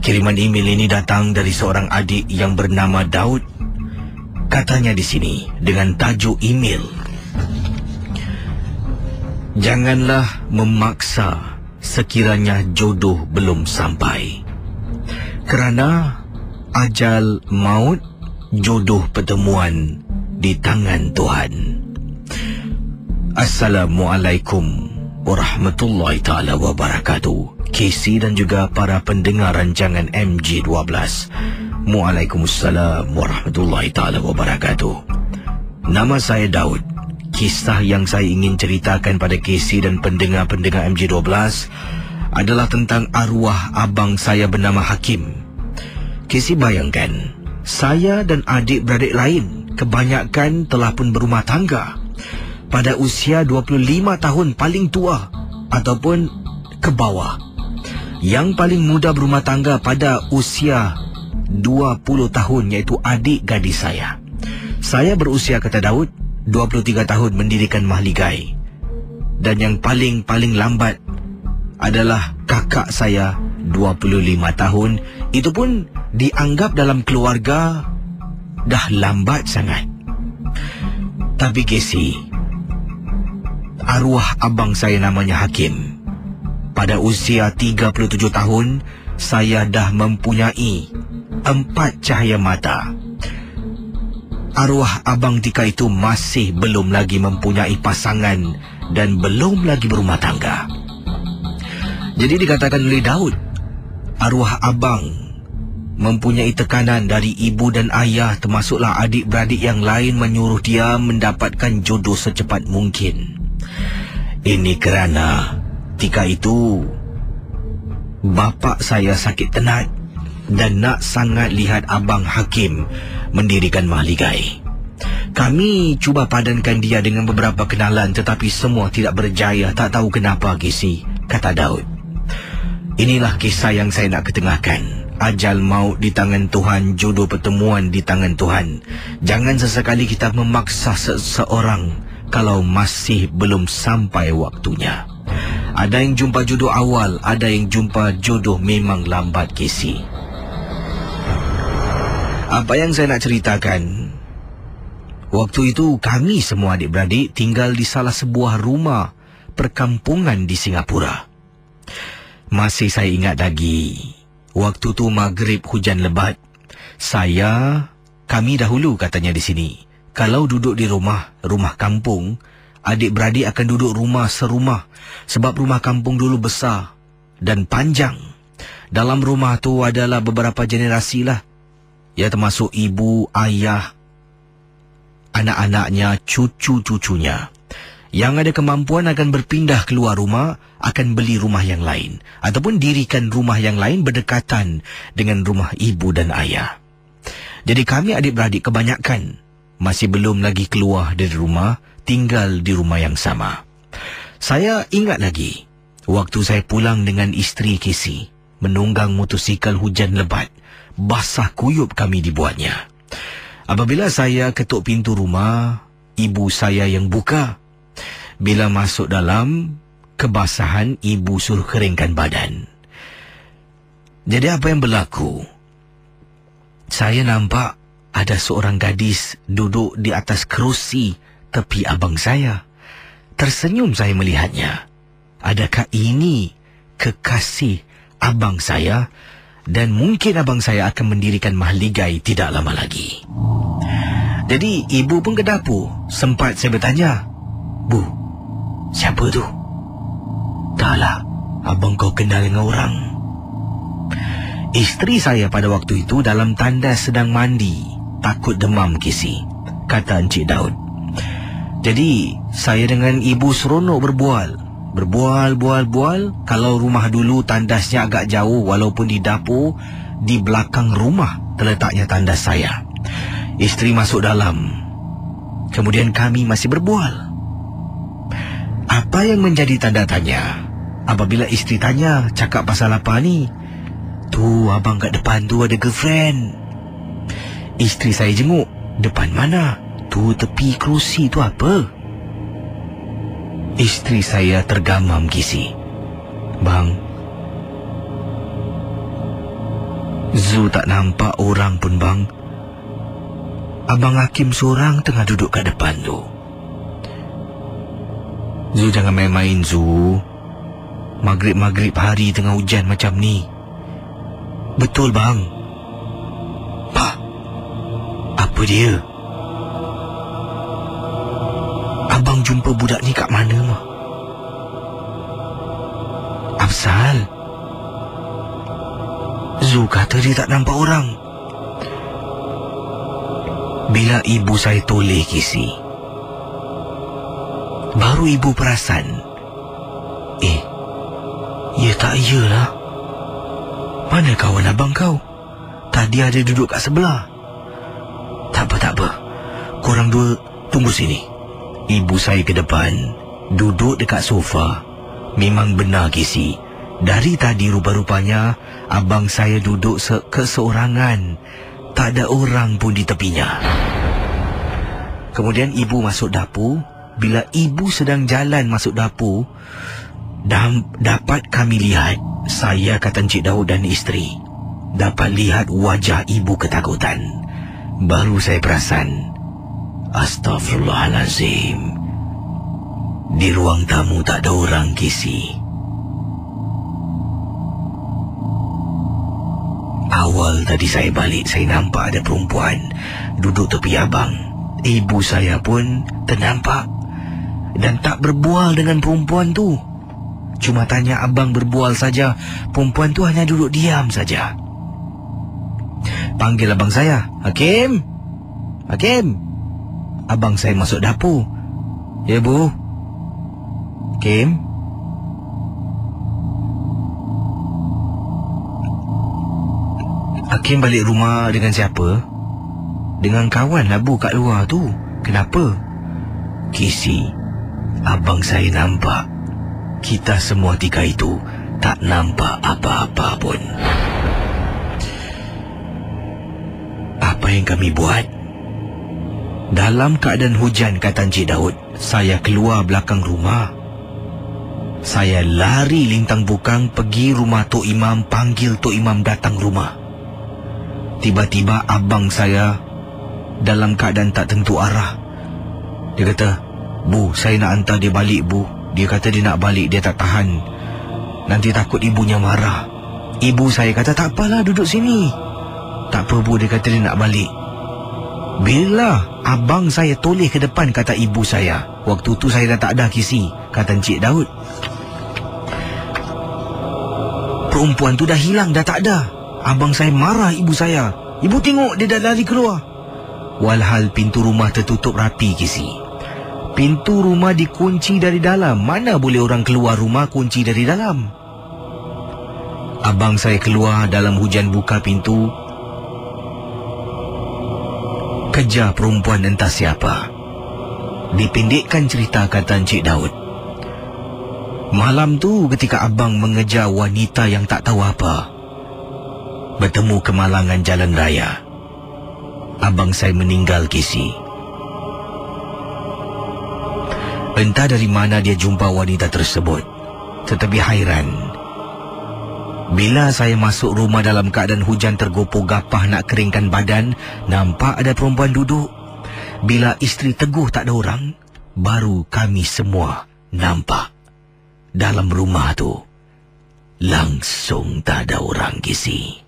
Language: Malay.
Kiriman email ini datang dari seorang adik yang bernama Daud. Katanya di sini dengan tajuk email, "Janganlah memaksa sekiranya jodoh belum sampai. Kerana ajal maut, jodoh pertemuan di tangan Tuhan." Assalamualaikum warahmatullahi ta'ala wabarakatuh. KC dan juga para pendengar rancangan MG12. Waalaikumsalam warahmatullahi ta'ala wabarakatuh. Nama saya Daud. Kisah yang saya ingin ceritakan pada KC dan pendengar-pendengar MG12 adalah tentang arwah abang saya bernama Hakim. KC bayangkan, saya dan adik-beradik lain kebanyakan telah pun berumah tangga pada usia 25 tahun paling tua ataupun ke bawah. Yang paling muda berumah tangga pada usia 20 tahun, iaitu adik gadis saya. Saya berusia, kata Daud, 23 tahun mendirikan mahligai. Dan yang paling lambat adalah kakak saya, 25 tahun. Itu pun dianggap dalam keluarga dah lambat sangat. Tapi Casey, arwah abang saya namanya Hakim. Pada usia 37 tahun, saya dah mempunyai 4 cahaya mata. Arwah abang tika itu masih belum lagi mempunyai pasangan dan belum lagi berumah tangga. Jadi dikatakan oleh Daud, arwah abang mempunyai tekanan dari ibu dan ayah, termasuklah adik-beradik yang lain, menyuruh dia mendapatkan jodoh secepat mungkin. Ini kerana ketika itu bapa saya sakit tenat dan nak sangat lihat abang Hakim mendirikan mahligai. Kami cuba padankan dia dengan beberapa kenalan, tetapi semua tidak berjaya. Tak tahu kenapa, Kisi, kata Daud. Inilah kisah yang saya nak ketengahkan. Ajal maut di tangan Tuhan, jodoh pertemuan di tangan Tuhan. Jangan sesekali kita memaksa seseorang kalau masih belum sampai waktunya. Ada yang jumpa jodoh awal, ada yang jumpa jodoh memang lambat, Casey. Apa yang saya nak ceritakan, waktu itu kami semua adik-beradik tinggal di salah sebuah rumah perkampungan di Singapura. Masih saya ingat lagi, waktu tu maghrib hujan lebat. Kami dahulu katanya di sini, kalau duduk di rumah kampung, adik-beradik akan duduk rumah serumah. Sebab rumah kampung dulu besar dan panjang. Dalam rumah tu adalah beberapa generasi lah. Ya, termasuk ibu, ayah, anak-anaknya, cucu-cucunya. Yang ada kemampuan akan berpindah keluar rumah, akan beli rumah yang lain. Ataupun dirikan rumah yang lain berdekatan dengan rumah ibu dan ayah. Jadi kami adik-beradik kebanyakan masih belum lagi keluar dari rumah, tinggal di rumah yang sama. Saya ingat lagi, waktu saya pulang dengan isteri Casey, menunggang motosikal hujan lebat, basah kuyup kami dibuatnya. Apabila saya ketuk pintu rumah, ibu saya yang buka. Bila masuk dalam, kebasahan ibu suruh keringkan badan. Jadi apa yang berlaku? Saya nampak ada seorang gadis duduk di atas kerusi tepi abang saya. Tersenyum saya melihatnya. Adakah ini kekasih abang saya? Dan mungkin abang saya akan mendirikan mahligai tidak lama lagi. Jadi ibu pun ke dapur. Sempat saya bertanya, "Bu, siapa tu?" "Taklah, abang kau kenal dengan orang." Isteri saya pada waktu itu dalam tanda sedang mandi, takut demam, Kisi, kata Encik Daud. Jadi saya dengan ibu seronok berbual. Kalau rumah dulu tandasnya agak jauh, walaupun di dapur, di belakang rumah terletaknya tandas saya. Isteri masuk dalam. Kemudian kami masih berbual. Apa yang menjadi tanda tanya apabila isteri tanya, "Cakap pasal apa ni?" "Tu abang kat depan tu ada girlfriend." Isteri saya jenguk. "Depan mana?" "Tu tepi kerusi tu apa?" Isteri saya tergamam, Kisi. "Bang, Zu tak nampak orang pun bang. Abang Hakim seorang tengah duduk kat depan tu. Zu jangan main-main Zu. Maghrib-maghrib hari tengah hujan macam ni. Betul bang. Pak, apa dia? Abang jumpa budak ni kat mana mah? Afzal. Zu kata dia tak nampak orang. Bila ibu saya toleh kisi, baru ibu perasan. Ya tak iyalah. Mana kawan abang kau? Tadi ada duduk kat sebelah. Tak apa. Korang dua tunggu sini. Ibu saya ke depan, duduk dekat sofa. Memang benar kisi. Dari tadi rupa-rupanya abang saya duduk keseorangan. Tak ada orang pun di tepinya. Kemudian ibu masuk dapur. Bila ibu sedang jalan masuk dapur, dapat kami lihat, saya kata Encik Daud dan isteri, dapat lihat wajah ibu ketakutan. Baru saya perasan, Astaghfirullahalazim, di ruang tamu tak ada orang kisi. Awal tadi saya balik, saya nampak ada perempuan duduk tepi abang. Ibu saya pun ternampak dan tak berbual dengan perempuan tu. Cuma tanya abang berbual saja. Perempuan tu hanya duduk diam saja. Panggil abang saya, Hakim. Hakim. Abang saya masuk dapur. Ya bu. Hakim. Hakim balik rumah dengan siapa? Dengan kawan lah bu kat luar tu. Kenapa? Kisi, abang saya nampak kita semua tiga itu tak nampak apa-apa pun. Apa yang kami buat? Dalam keadaan hujan, kata Encik Daud, saya keluar belakang rumah. Saya lari lintang bukang pergi rumah Tok Imam, panggil Tok Imam datang rumah. Tiba-tiba abang saya dalam keadaan tak tentu arah. Dia kata, Bu, saya nak hantar dia balik bu. Dia kata dia nak balik, dia tak tahan. Nanti takut ibunya marah. Ibu saya kata, tak apalah, duduk sini. Tak apa bu, dia kata dia nak balik. Bila abang saya toleh ke depan, kata ibu saya. Waktu tu saya dah tak ada kisi, kata Encik Daud. Perempuan tu dah hilang, dah tak ada. Abang saya marah ibu saya. Ibu tengok, dia dah lari keluar. Walhal pintu rumah tertutup rapi kisi. Pintu rumah dikunci dari dalam. Mana boleh orang keluar rumah kunci dari dalam? Abang saya keluar dalam hujan, buka pintu. Kejar perempuan entah siapa. Dipendekkan cerita, kata Encik Daud, malam tu ketika abang mengejar wanita yang tak tahu apa, bertemu kemalangan jalan raya. Abang saya meninggal kisi. Entah dari mana dia jumpa wanita tersebut. Tetapi hairan, bila saya masuk rumah dalam keadaan hujan tergopoh gapah nak keringkan badan, nampak ada perempuan duduk. Bila isteri teguh tak ada orang, baru kami semua nampak dalam rumah tu langsung tak ada orang kisi.